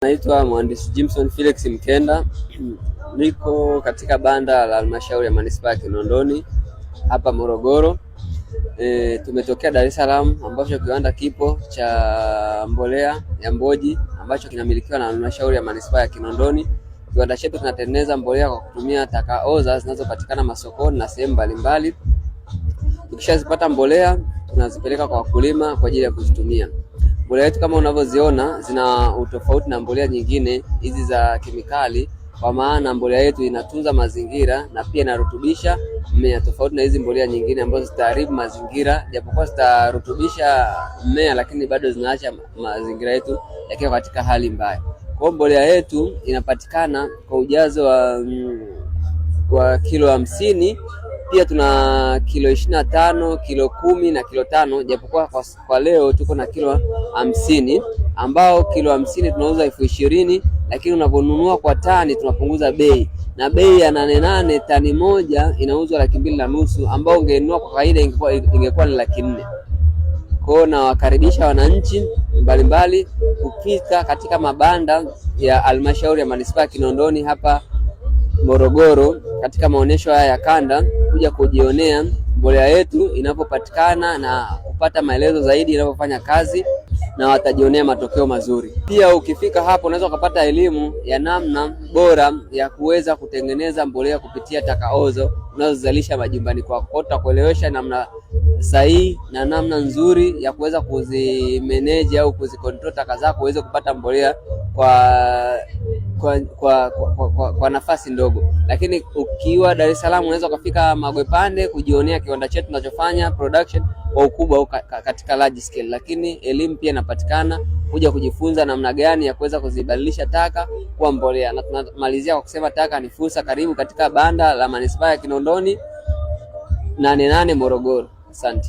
Naitwa Mhandisi Jimson Felix Mkenda. Niko katika banda la halmashauri ya manispaa ya Kinondoni hapa Morogoro. Tumetokea Dar es Salaam ambacho kiwanda kipo cha mbolea ya Mboji ambacho kinamilikiwa na halmashauri ya manispaa ya Kinondoni. Kiwanda chetu kinatengeneza mbolea kwa kutumia taka oza zinazopatikana masokoni na sehemu mbalimbali. Tukishazipata mbolea tunazipeleka kwa wakulima kwa ajili ya kuzitumia. Mbolea yetu kama unavyoziona zina utofauti na mbolea nyingine hizi za kemikali, kwa maana mbolea yetu inatunza mazingira na pia inarutubisha mmea, tofauti na hizi mbolea nyingine ambazo zitaharibu mazingira. Japokuwa zitarutubisha mmea, lakini bado zinaacha mazingira yetu yakiwa katika hali mbaya. Kwa mbolea yetu inapatikana kwa ujazo wa kilo 50. Pia tuna kilo 25, kilo 10 na kilo 5, japokuwa kwa leo tuko na kilo 50, ambao kilo 50 tunauza 20,000, lakini unaponunua kwa tani tunapunguza bei. Na bei ya 8 tani moja inauzwa 2,500, ambao ungenunua kwa kawaida ingekuwa ni 400,000. Kwa hiyo nawakaribisha wananchi mbalimbali kufika katika mabanda ya halmashauri ya manispaa Kinondoni hapa Morogoro katika maonesho haya ya kanda, kuja kujionea mbolea yetu inapopatikana na kupata maelezo zaidi inapofanya kazi, na watajionea matokeo mazuri. Pia ukifika hapo unaweza kupata elimu ya namna bora ya kuweza kutengeneza mbolea kupitia taka ozo unazozalisha majumbani kwako. Tutakuelewesha namna sahihi na namna nzuri ya kuweza kuzimanage au kuzicontrol taka zako uweze kupata mbolea kwa nafasi ndogo. Lakini ukiwa Dar es Salaam unaweza kufika Magwepande kujionea kiwanda chetu tunachofanya production kwa ukubwa katika large scale. Lakini elimu pia inapatikana kuja kujifunza namna gani ya kuweza kuzibadilisha taka kuwa mbolea. Na tunamalizia kwa kusema taka ni fursa. Karibu katika banda la manispaa ya Kinondoni 88 Morogoro. Asante.